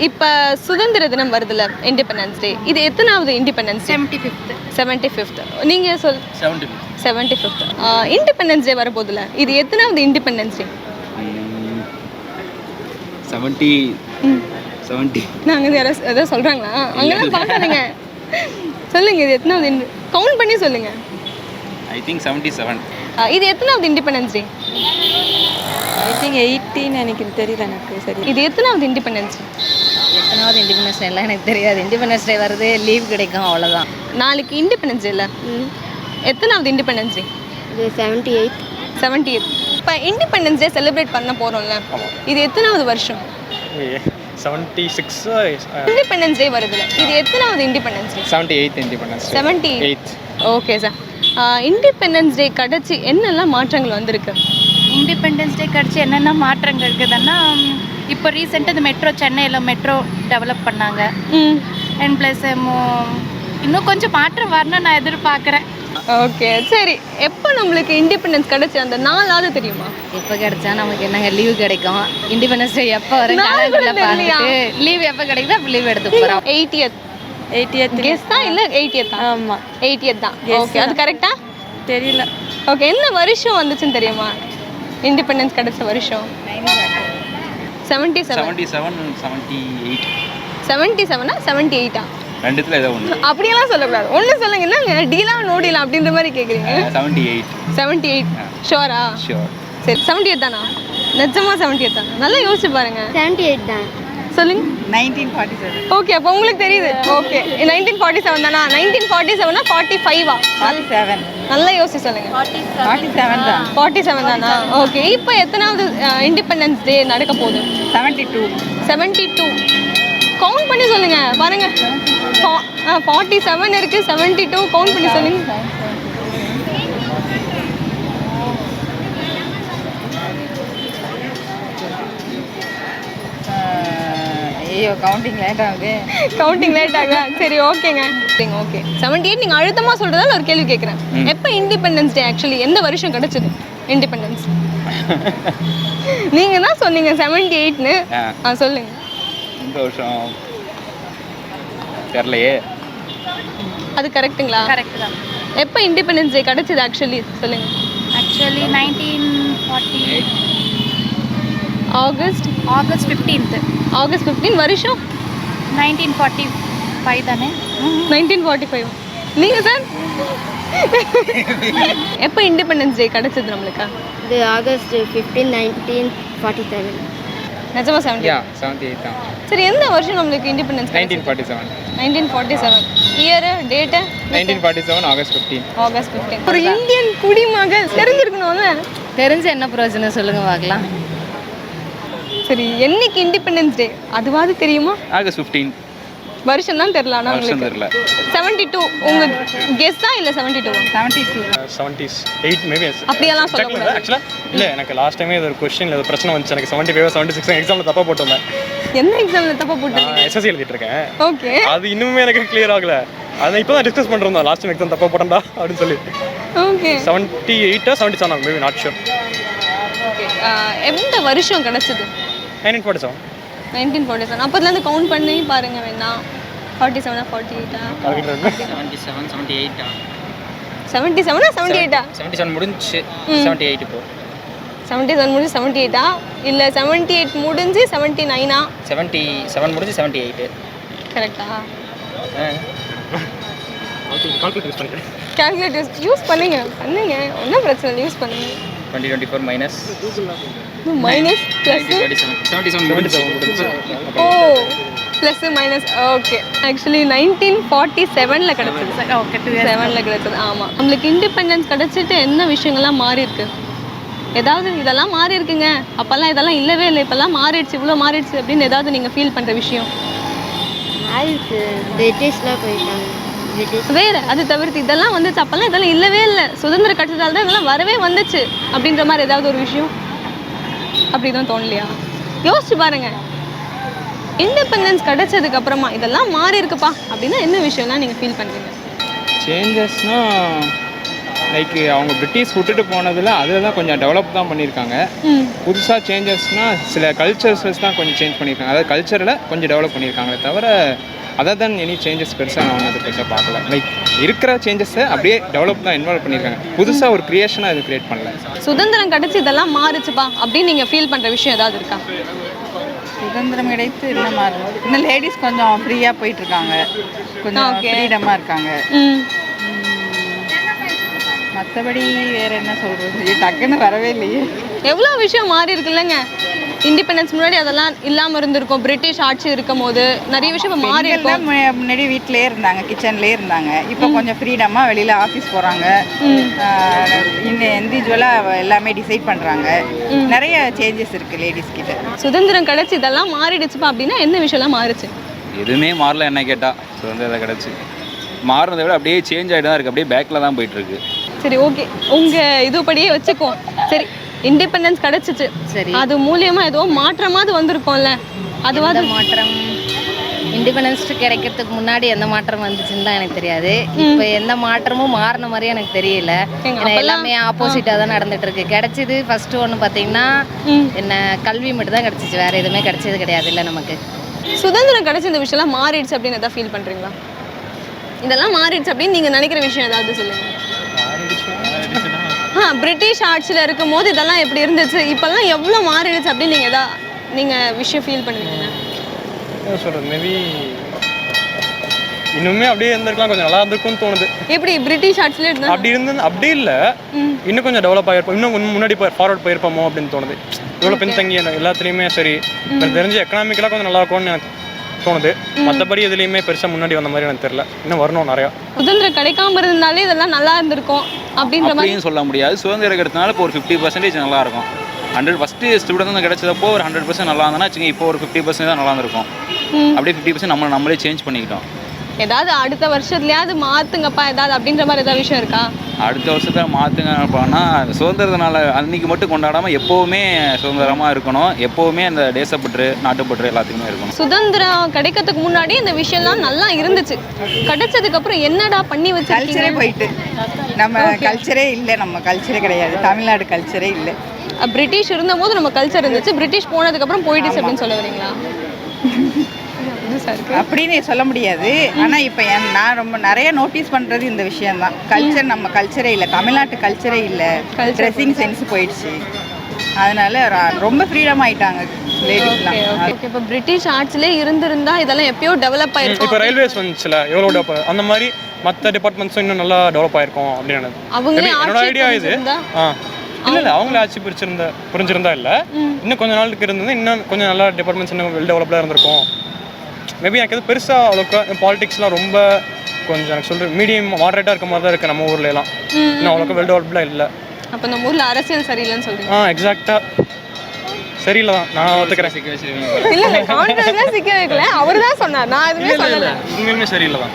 இப்போ சுதந்திர தினம் வருதுல்ல, இண்டிபெண்டன்ஸ் டே. இது எத்தனாவது இண்டிபெண்டன்ஸ்? 75th. 75th. நீங்கள் 75th. இண்டிபெண்டன்ஸ் டே வரப்போதில்ல, இது எத்தனாவது இண்டிபெண்டன்ஸ் டே? 70. நாங்கள் யாராவது எதாவது சொல்கிறாங்களா? அங்கெல்லாம் பார்க்காதீங்க. சொல்லுங்க, இது எத்தனாவது? கவுண்ட் பண்ணி சொல்லுங்க. I think 77. இது எத்தனாவது இண்டிபெண்டன்ஸ் டே? ஐ திங்க் 18 எனக்கு தெரியல. எனக்கு சரி. இது எத்தனாவது இண்டிபெண்டன்ஸ் டே? எத்தனாவது இண்டிபெண்டன்ஸ் டே எல்லாம் எனக்கு தெரியாது. இண்டிபெண்டன்ஸ் டே வருது, லீவ் கிடைக்கும், அவ்வளோதான். நாளைக்கு இண்டிபெண்டன்ஸ் டே இல்லை, எத்தனாவது இண்டிபெண்டன்ஸ் டே? இது 78. 78. இப்போ இண்டிபெண்டன்ஸ் டே செலிப்ரேட் பண்ண போகிறோம்ல, இது எத்தனாவது வருஷம்? 76. இண்டிபெண்டன்ஸ் டே வருதுல்ல, இது எத்தனாவது independence day? 78th independence. 78. Okay sir. Independence day கிடச்சி என்னெல்லாம் மாற்றங்கள் வந்திருக்கு? இண்டிபெண்டன்ஸ் டே கிடச்சி என்னென்ன மாற்றங்கள் இருக்குதுன்னா, இப்போ ரீசெண்டாக இந்த மெட்ரோ, சென்னையில் மெட்ரோ டெவலப் பண்ணாங்க. அண்ட் ப்ளஸ் இன்னும் கொஞ்சம் மாற்றம் வரணும்னு நான் எதிர்பார்க்குறேன். ஓகே, சரி. எப்போ நம்மளுக்கு இண்டிபெண்டன்ஸ் கிடச்சி அந்த நாளாவது தெரியுமா? எப்போ கிடைச்சா நமக்கு என்னங்க லீவு கிடைக்கும்? இண்டிபெண்டன்ஸ் டே எப்போ வரும்? பார்த்துட்டு லீவ் எப்போ கிடைக்குதோ அப்போ லீவ் எடுத்து போகிறோம். 80th கெஸ் தான், இல்லை 80th தான்? ஆமாம், 80th தான். ஓகே, அது கரெக்டா? தெரியல. ஓகே, என்ன வருஷம் வந்துச்சுன்னு தெரியுமா? இண்டிபெண்டன்ஸ் கிடைச்ச வருஷம் 77. 77ஆ 78ஆ? ரெண்டுத்துல ஏதோ ஒன்று. அப்படியெல்லாம் சொல்லக்கூடாது. ஒன்று சொல்லுங்க. என்னங்க டீலா நோ டீலா அப்படின்ற மாதிரி கேட்குறீங்க? 78. ஷோரா? ஷோர். சரி, 78 தானா? நிஜமா 78 தானா? நல்லா யோசிச்சு பாருங்க. 78 தான். சொல்லுங்க. 1947. ஓகே, அப்போ உங்களுக்கு தெரியுது. ஓகே, 1947 தானா? 1947னா 45ஆ? 47. நல்லா யோசிச்சு சொல்லுங்க. 47 தான். 47 தானா? ஓகே, இப்போ எத்தனாவது இண்டிபெண்டன்ஸ் டே நடக்க போகுது? 72. 72. கவுண்ட் பண்ணி சொல்லுங்க பாருங்க. 47 இருக்கு, 72. கவுண்ட் பண்ணி சொல்லுங்க. ஐயோ, கவுண்டிங் லேட் ஆகுது. சரி, ஓகேங்க. ஓகே, 78 நீங்கள் அழுத்தமாக சொல்கிறதால ஒரு கேள்வி கேட்குறேன். எப்போ இண்டிபெண்டன்ஸ் டே ஆக்சுவலி எந்த வருஷம் கிடச்சிது இண்டிபெண்டன்ஸ்? நீங்கள் தான் சொன்னீங்க 78ன்னு. சொல்லுங்க. இந்த வருஷம் தெரியலையே. அது கரெக்ட்டுங்களா? கரெக்ட் தான். எப்போ இண்டிபெண்டன்ஸ் டே கிடச்சிது ஆக்சுவலி சொல்லுங்க. ஆக்சுவலி 1948. August 15th. ஆகஸ்ட் 15 வருஷம் 1945 தானே? 1945. நீங்கள் சார் எப்போ இண்டிபெண்டன்ஸ் டே கிடச்சிது நம்மளுக்கு? இது ஆகஸ்ட் 15, 1947. நிஜமா 78 தான். சரி, எந்த வருஷம் நம்மளுக்கு independence? 1947. 1947. Year, date? 1947 August 15. August 15. ஒரு இந்தியன் குடிமகள் தெரிஞ்சிருக்கணும்ல. தெரிஞ்ச என்ன பிரயோஜனம் சொல்லுங்க பார்க்கலாம். சரி, என்னைக்கு இண்டிபெண்டன்ஸ் டே அதுவாது தெரியுமா? ஆகஸ்ட் 15. வருஷம் தான் தெரியல. ஆனால் வருஷம் உங்களுக்கு தெரியல. 72 உங்க கெஸ் தான்? இல்லை 72? 78 மேபி. அப்படியெல்லாம் சொல்லக்கூடாது. ஆக்சுவலாக இல்லை, எனக்கு லாஸ்ட் டைமே இது ஒரு கொஸ்டின் ஒரு பிரச்சனை வந்துச்சு. எனக்கு 75 76 எக்ஸாமில் தப்பாக போட்டிருந்தேன். எந்த எக்ஸாமில் தப்பாக போட்டீங்க? எஸ்எஸ்சி எழுதிட்டு இருக்கேன். ஓகே, அது இன்னுமே எனக்கு கிளியர் ஆகல. அதை இப்போ தான் டிஸ்கஸ் பண்ணுறோம். லாஸ்ட் டைம் எக்ஸாம் தப்பாக போட்டேன்டா அப்படின்னு சொல்லி. Okay, 78 77 maybe, not sure. Okay. எந்த வருஷம் கிடச்சிது? 1947. 1947. அப்போதுலேருந்து கவுண்ட் பண்ணி பாருங்க வேணா. 47ஆ 48ஆ? 77 78. 77ஆ 78ஆ? 77 முடிஞ்சு 78 இப்போ. 77 முடிஞ்சு 78ஆ? இல்லை 78 முடிஞ்சு 79ஆ? 77 முடிஞ்சு 78. கரெக்டா? கால்குலேட்டர் யூஸ் பண்ணுங்க. ஒன்றும் பிரச்சனை இல்லை, யூஸ் பண்ணுங்க. 2024 மைனஸ் மைனஸ் ப்ளஸ் 77 முடிஞ்சு. ஓ, ப்ளஸ் மைனஸ். ஓகே, ஆக்சுவலி 1947ல் கிடச்சிது. ஓகே, 7ல் கிடச்சிது. ஆமாம். நம்மளுக்கு இண்டிபெண்டன்ஸ் கிடச்சிட்டு என்ன விஷயங்கள்லாம் மாறி இருக்கு? ஏதாவது இதெல்லாம் மாறி இருக்குங்க, அப்போல்லாம் இதெல்லாம் இல்லவே இல்லை, இப்போல்லாம் மாறிடுச்சு, இவ்வளோ மாறிடுச்சு அப்படின்னு ஏதாவது நீங்கள் ஃபீல் பண்ணுற விஷயம்? பிரிட்டிஷ்லாம் போயிட்டாங்க. வேறு அது தவிர்த்து இதெல்லாம் வந்துச்சு, அப்போல்லாம் இதெல்லாம் இல்லவே இல்லை, சுதந்திரம் கட்டத்தால் தான் இதெல்லாம் வரவே வந்துச்சு அப்படின்ற மாதிரி ஏதாவது ஒரு விஷயம் அப்படி தான் தோணலையா? யோசிச்சு பாருங்க. இண்டிபெண்டன்ஸ் கிடைச்சதுக்கு அப்புறமா இதெல்லாம் மாறி இருக்குப்பா அப்படின்னா என்ன விஷயம்லாம் நீங்கள் ஃபீல் பண்ணுறீங்க? சேஞ்சஸ்னா லைக் அவங்க பிரிட்டிஷ் விட்டுட்டு போனதில் அதில் தான் கொஞ்சம் டெவலப் தான் பண்ணியிருக்காங்க. புதுசாக சேஞ்சஸ்னால் சில கல்ச்சர்ஸ் தான் கொஞ்சம் சேஞ்ச் பண்ணியிருக்காங்க. அதாவது கல்ச்சரில் கொஞ்சம் டெவலப் பண்ணியிருக்காங்களே தவிர அதர் தென் எனி சேஞ்சஸ் பெருசாக நான் ஒன்று பெருசாக பார்க்கல. லைக் இருக்கிற சேஞ்சஸை அப்படியே டெவலப் தான் இன்வால்வ் பண்ணியிருக்காங்க. புதுசாக ஒரு க்ரியேஷனாக இது க்ரியேட் பண்ணல. சுதந்திரம் கிடைச்சி இதெல்லாம் மாறுச்சுப்பா அப்படின்னு நீங்கள் ஃபீல் பண்ணுற விஷயம் ஏதாவது இருக்கா? சுதந்திரம் கிடைத்து இன்னும் மாறும். இன்னும் லேடிஸ் கொஞ்சம் ஃப்ரீயாக போயிட்டுருக்காங்க, கொஞ்சம் ஃப்ரீடமாக இருக்காங்க. மற்றபடி வேறு என்ன சொல்கிறது, டக்குன்னு வரவே இல்லையே. எவ்வளோ விஷயம் மாறி இருக்குல்லங்க. இண்டிபெண்டன்ஸ் முன்னாடி அதெல்லாம் இல்லாமல் இருந்திருக்கும். பிரிட்டிஷ் ஆட்சி இருக்கும் போது நிறைய விஷயம் இப்போ மாறி இருக்கும். முன்னாடி வீட்டிலே இருந்தாங்க, கிச்சன்லேயே இருந்தாங்க. இப்போ கொஞ்சம் ஃப்ரீடமாக வெளியில் ஆஃபீஸ் போகிறாங்க, இண்டிவிஜுவலாக எல்லாமே டிசைட் பண்ணுறாங்க. நிறைய சேஞ்சஸ் இருக்குது லேடிஸ் கிட்ட. சுதந்திரம் கிடைச்சி இதெல்லாம் மாறிடுச்சுப்பா அப்படின்னா என்ன விஷயம்லாம் மாறுச்சு? எதுவுமே மாறல. என்ன கேட்டால் சுதந்திரம் கிடச்சி மாறினதை விட அப்படியே சேஞ்ச் ஆகிட்டு தான் இருக்குது. அப்படியே பேக்கில் தான் போயிட்டுருக்கு. சரி, ஓகே, உங்கள் இதுபடியே வச்சுக்குவோம். சரி, இண்டிபெண்டன்ஸ் கிடைச்சிச்சு, சரி, அது மூலியமா ஏதோ மாற்றமாவது வந்திருக்கும்ல. அதுவாது மாற்றம் இண்டிபெண்டன்ஸ் கிடைக்கிறதுக்கு முன்னாடி எந்த மாற்றம் வந்துச்சுன்னு தான் எனக்கு தெரியாது. இப்போ எந்த மாற்றமும் மாறின மாதிரியே எனக்கு தெரியல. எல்லாமே ஆப்போசிட்டாக தான் நடந்துட்டு இருக்கு. கிடைச்சது ஃபர்ஸ்ட் ஒன்று பார்த்தீங்கன்னா என்ன கல்வி மட்டும் தான் கிடைச்சிச்சு, வேற எதுவுமே கிடைச்சது கிடையாது. இல்லை நமக்கு சுதந்திரம் கிடைச்ச இந்த விஷயம்லாம் மாறிடுச்சு அப்படின்னு எதாவது ஃபீல் பண்ணுறீங்களா? இதெல்லாம் மாறிடுச்சு அப்படின்னு நீங்கள் நினைக்கிற விஷயம் ஏதாவது சொல்லுங்கள். பிரிட்டிஷ் ஆட்சியில் இருக்கும் போது இதெல்லாம் எப்படி இருந்துச்சு, இப்போல்லாம் எவ்வளோ மாறிடுச்சு அப்படின்னு நீங்கள் விஷயம் ஃபீல் பண்ணுவீங்க? சொல்கிறது மேபி இன்னுமே அப்படியே இருந்திருக்கலாம், கொஞ்சம் நல்லா இருந்திருக்கும்னு தோணுது. எப்படி பிரிட்டிஷ் ஆட்சியில் இருந்தா அப்படி இருந்தது அப்படி இல்லை, இன்னும் கொஞ்சம் டெவலப் ஆகிருப்போம், இன்னும் முன்னாடி ஃபார்வர்ட் போயிருப்போமோ அப்படின்னு தோணுது. இவ்வளோ பின்தங்கி எல்லாத்துலேயுமே சரி, எனக்கு தெரிஞ்சு எக்கனாமிக்கலாக கொஞ்சம் நல்லா இருக்கும்னு எனக்கு தோணுது. மற்றபடி எதுலேயுமே பெருசாக முன்னாடி வந்த மாதிரி எனக்கு தெரியல. இன்னும் வரணும் நிறையா. சுதந்திரம் கிடைக்காம இருந்தாலே இதெல்லாம் நல்லா இருந்திருக்கும் அப்படின்ற மாதிரி சொல்ல முடியாது. சுதந்திரம் கிடைச்சனால இப்போ ஒரு 50% நல்லா இருக்கும். 100 ஃபஸ்ட்டு ஸ்டூடெண்ட் கிடைச்சதப்போ ஒரு 100% நல்லா இருந்ததுன்னா வச்சுங்க, இப்போ ஒரு 50% தான் நல்லா இருந்திருக்கும். அப்படியே 50% நம்மளே சேஞ்ச் பண்ணிக்கிட்டோம். ஏதாவது அடுத்த வருஷத்துலயாவது மாற்றுங்கப்பா ஏதாவது அப்படின்ற மாதிரி ஏதாவது விஷயம் இருக்கா? அடுத்த வருஷத்தில் மாற்றுங்கன்னா சுதந்திரத்தினால அன்றைக்கி மட்டும் கொண்டாடாமல் எப்போவுமே சுதந்திரமாக இருக்கணும். எப்போவுமே அந்த தேசப்பற்று நாட்டுப்பற்று எல்லாத்துக்குமே இருக்கணும். சுதந்திரம் கிடைக்கிறதுக்கு முன்னாடி இந்த விஷயம்லாம் நல்லா இருந்துச்சு, கிடைச்சதுக்கப்புறம் என்னடா பண்ணி வச்சு கல்ச்சரே போயிட்டு நம்ம கல்ச்சரே இல்லை, நம்ம கல்ச்சரே கிடையாது, தமிழ்நாடு கல்ச்சரே இல்லை. பிரிட்டிஷ் இருந்தபோது நம்ம கல்ச்சர் இருந்துச்சு, பிரிட்டிஷ் போனதுக்கப்புறம் போயிடுச்சு அப்படின்னு சொல்ல வரீங்களா? அப்படின்னு சொல்ல முடியாது. ஆனால் இப்போ நான் ரொம்ப நிறைய நோட்டீஸ் பண்ணுறது இந்த விஷயம்தான். கல்ச்சர் நம்ம கல்ச்சரே இல்லை, தமிழ்நாட்டு கல்ச்சரே இல்லை. ட்ரெஸ்ஸிங் சென்ஸ் போயிடுச்சு, அதனால ரொம்ப ஃப்ரீடம் ஆகிட்டாங்க லேடிஸ்லாம். இப்போ பிரிட்டிஷ் ஆட்சிலே இருந்திருந்தா இதெல்லாம் எப்பயோ டெவலப் ஆயிருக்கும். இப்போ ரயில்வேஸ் வந்துச்சுல எவ்வளோ டெவலப், அந்த மாதிரி மற்ற டிபார்ட்மெண்ட்ஸும் இன்னும் நல்லா டெவலப் ஆயிருக்கும் அப்படின்னு என்னோட ஐடியா இது. இல்லை அவங்களே ஆட்சி புரிஞ்சிருந்தா இல்லை, இன்னும் கொஞ்சம் நாளுக்கு இருந்தது இன்னும் கொஞ்சம் நல்லா டிபார்ட்மெண்ட்ஸ் இன்னும் வெல் டெவலப்டாக இருந்திருக்கும். மேபி எனக்கு எது பெருசாக அவ்வளோக்கா பாலிடிக்ஸ்லாம் ரொம்ப கொஞ்சம் எனக்கு சொல்கிற மீடியம் மாடரேட்டாக இருக்க மாதிரி தான் இருக்குது நம்ம ஊர்ல எல்லாம். இன்னும் அவ்வளோக்கா வெல் டெவலப்டாக இல்லை. அப்போ நம்ம ஊரில் அரசியல் சரியில்லைன்னு சொல்கிறீங்க? எக்ஸாக்டாக சரியில்லை தான் நான் ஒத்துக்கிறேன். இல்லை கான்ட்ராக்ட்லாம் சிக்க வைக்கல, அவர் தான் சொன்னார், நான் எதுவுமே சொல்லலை. உண்மையுமே சரியில்லை தான்,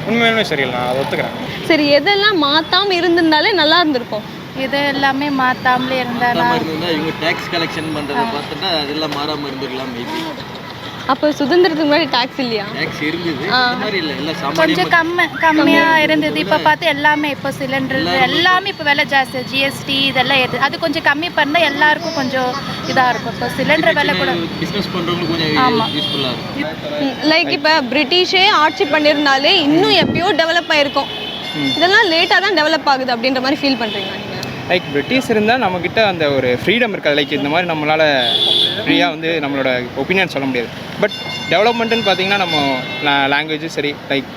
உண்மையுமே சரியில்லை, நான் அதை ஒத்துக்கிறேன். சரி, எதெல்லாம் மாற்றாமல் இருந்திருந்தாலே நல்லா இருந்திருக்கும்? இது எல்லாமே மாற்றாமலே இருந்தாலும் இவங்க டேக்ஸ் கலெக்ஷன் பண்ணுறதை பார்த்துட்டா அதெல்லாம் மாறாமல் இருந்திருக்கலாம். மேபி அப்போ சுதந்திரத்துக்கு முன்னாடி டாக்ஸ் இல்லையா? டேக்ஸ் இருந்தது, மாதிரி இல்லை, எல்லாம் கொஞ்சம் கம்மியாக இருந்தது. இப்போ பார்த்து எல்லாமே இப்போ சிலிண்டர் எல்லாமே இப்போ விலை ஜாஸ்தி, ஜிஎஸ்டி இதெல்லாம் ஏற்று அது கொஞ்சம் கம்மி பண்ணால் எல்லாருக்கும் கொஞ்சம் இதாக இருக்கும். இப்போ சிலிண்டர் விலை கூட பிஸ்னஸ் பண்ணுறவங்களுக்கு கொஞ்சம் யூஸ்ஃபுல்லாக இருக்கும். லைக் இப்போ பிரிட்டிஷே ஆட்சி பண்ணியிருந்தாலே இன்னும் எப்பயோ டெவலப் ஆகிருக்கும், இதெல்லாம் லேட்டாக தான் டெவலப் ஆகுது அப்படின்ற மாதிரி ஃபீல் பண்ணுறீங்களா நீங்கள்? லைக் பிரிட்டிஷ் இருந்தால் நம்மக்கிட்ட அந்த ஒரு ஃப்ரீடம் இருக்காது. லைக் இந்த மாதிரி நம்மளால் ஃப்ரீயாக வந்து நம்மளோட ஒப்பீனியன் சொல்ல முடியாது. பட் டெவலப்மெண்ட்டுன்னு பார்த்தீங்கன்னா நம்ம லாங்குவேஜும் சரி, லைக்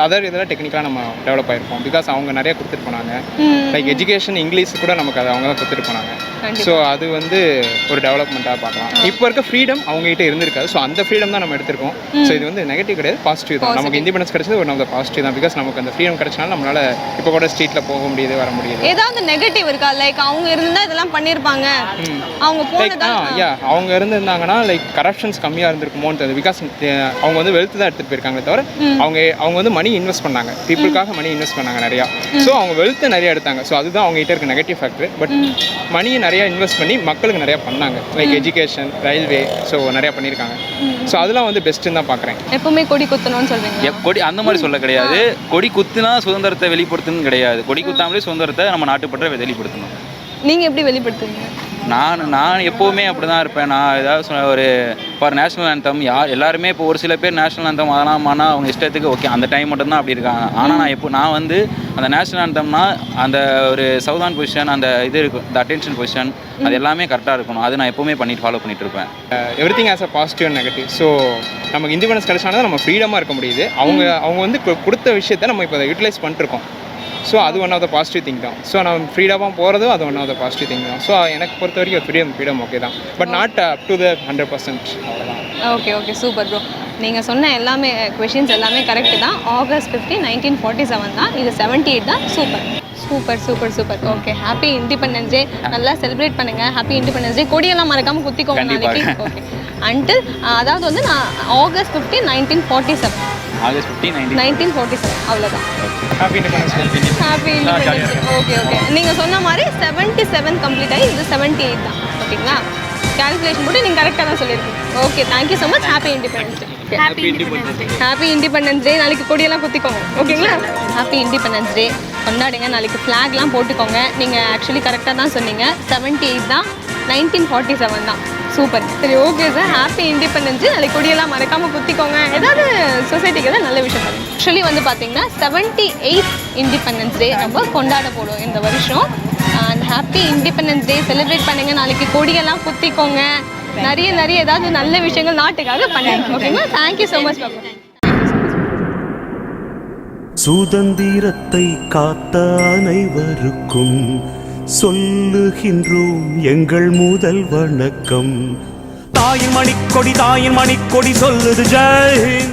அதர் இதெல்லாம் டெக்னிக்கலாக நம்ம டெவலப் ஆகிருப்போம். பிகாஸ் அவங்க நிறைய கொடுத்துட்டு போனாங்க. லைக் எஜுகேஷன் இங்கிலீஷ் கூட நமக்கு அது அவங்க தான் கொடுத்துட்டு போனாங்க. ஸோ அது வந்து ஒரு டெவலப்மெண்ட்டாக பார்க்கலாம். இப்போ இருக்க ஃப்ரீடம் அவங்ககிட்ட இருந்திருக்காது. ஸோ அந்த ஃப்ரீடம் தான் நம்ம எடுத்திருக்கோம். ஸோ இது வந்து நெகட்டிவ் கிடையாது, பாசிட்டிவ் தான். நமக்கு இண்டிபெண்டன்ஸ் கிடைச்சது ஒரு நம்ம பாசிட்டிவ் தான். பிகாஸ் நமக்கு அந்த ஃப்ரீடம் கிடைச்சனால நம்மளால் இப்போ கூட ஸ்ட்ரீட்டில் போக முடியுது, வர முடியுது. ஏதாவது நெகட்டிவ் இருக்கா? லைக் அவங்க இருந்தால் இதெல்லாம் பண்ணியிருப்பாங்க, அவங்க அவங்க இருந்திருந்தாங்கன்னா லைக் கரப்ஷன்ஸ் கம்மியாக இருந்திருக்குமோன்னு தெரியுது. பிகாஸ் அவங்க வந்து வெல்த் தான் எடுத்துகிட்டு போயிருக்காங்களே தவிர அவங்க வந்து மணி இன்வெஸ்ட் பண்ணாங்க, பீப்புளுக்காக மணி இன்வெஸ்ட் பண்ணாங்க நிறையா. ஸோ அவங்க வெல்த்தை நிறைய எடுத்தாங்க. ஸோ அதுதான் அவங்ககிட்ட இருக்க நெகட்டிவ் ஃபேக்டர். பட் மணியை நிறையா இன்வெஸ்ட் பண்ணி மக்களுக்கு நிறையா பண்ணாங்க, லைக் எஜுகேஷன், ரயில்வே, ஸோ நிறையா பண்ணியிருக்காங்க. ஸோ அதெல்லாம் வந்து பெஸ்ட்டுன்னு தான் பார்க்குறேன். எப்பவுமே கொடி குத்தணும்னு சொல்றீங்க? கொடி அந்த மாதிரி சொல்ல கிடையாது. கொடி குத்துனா சுதந்திரத்தை வெளிப்படுத்தணும்னு கிடையாது. கொடி குத்தாமலே சுதந்திரத்தை நம்ம நாட்டுப்பற்ற வெளிப்படுத்தணும். நீங்க எப்படி வெளிப்படுத்துவீங்க? நான் எப்போவுமே அப்படி தான் இருப்பேன். நான் ஏதாவது ஒரு ஃபார் நேஷனல் ஆந்தம் எல்லாருமே இப்போ ஒரு சில பேர் நேஷனல் ஆந்தம் அதெல்லாம் ஆனால் அவங்க இஷ்டத்துக்கு ஓகே அந்த டைம் மட்டும்தான் அப்படி இருக்காங்க. ஆனால் நான் வந்து அந்த நேஷனல் ஆந்தம்னா அந்த ஒரு சவுதான் பொசிஷன், அந்த இது இருக்கும், இந்த அட்டென்ஷன் பொசிஷன், அது எல்லாமே கரெக்டாக இருக்கணும். அது நான் எப்போவுமே ஃபாலோ பண்ணிட்டு இருப்பேன். Everything has a positive and negative. So நமக்கு இண்டிபெண்டன்ஸ் கிடைச்சானதான் நம்ம ஃப்ரீடமாக இருக்க முடியுது. அவங்க வந்து கொடுத்த விஷயத்தை நம்ம இப்போ யூட்டிலைஸ் பண்ணிட்டுருக்கோம். ஸோ அது one of the positive thing தான். ஸோ நம்ம ஃப்ரீடமாக போகிறதும் அது one of the positive thing தான். ஸோ எனக்கு பொறுத்த வரைக்கும் ஃப்ரீடம் ஓகே தான், but not up to the 100%. அவ்வளோதான். Okay super bro. நீங்கள் சொன்ன எல்லாமே கொஷின்ஸ் எல்லாமே கரெக்டு தான். ஆகஸ்ட் 15, 1947 தான். இது 78 தான். Super. Okay, happy independence day. நல்லா செலிப்ரேட் பண்ணுங்க. Happy independence day. கொடியெல்லாம் மறக்காமல் குத்திக்கோங்க நாளைக்கு. ஓகே, அன்டில் அதாவது வந்து நான் ஆகஸ்ட் 15, 1947. ஆகஸ்ட் 15, 1947 அவ்வளோதான். Happy independence day. Happy independence day. Okay. நீங்கள் சொன்ன மாதிரி 77 கம்ப்ளீட் ஆகி இது 78 தான். ஓகேங்களா? கால்குலேஷன் போட்டு நீங்கள் கரெக்டாக தான் சொல்லியிருக்கீங்க. Okay, thank you so much. Happy independence day. Happy independence day. நாளைக்கு கொடியெல்லாம் குத்திக்கோங்க. ஓகேங்களா? ஹாப்பி இண்டிபெண்டன்ஸ் டே கொண்டாடுங்க. நாளைக்கு ஃப்ளாக்லாம் போட்டுக்கோங்க. நீங்கள் ஆக்சுவலி கரெக்டாக தான் சொன்னீங்க. 78 தான், 1947 தான். சூப்பர். சரி, okay sir. Happy independence day. நாளைக்கு கொடியெல்லாம் மறக்காமல் குத்திக்கோங்க. ஏதாவது சொசைட்டிக்கு தான் நல்ல விஷயம் பண்ணுங்க. ஆக்சுவலி வந்து பார்த்தீங்கன்னா 78 இண்டிபெண்டன்ஸ் டே நம்ம கொண்டாட போடும் இந்த வருஷம். And happy independence day celebrate பண்ணுங்கள். நாளைக்கு கொடியெல்லாம் குத்திக்கோங்க. நிறைய ஏதாவது நல்ல விஷயங்கள் நாட்டுக்காக பண்ணுங்க. ஓகேங்களா? தேங்க்யூ ஸோ மச் பாப்பா. சுதந்திரத்தை காத்த அனைவருக்கும் சொல்லுகின்றோம் எங்கள் முதல் வணக்கம். தாயின் மணிக்கொடி சொல்லுது ஜெய் ஹிந்த்.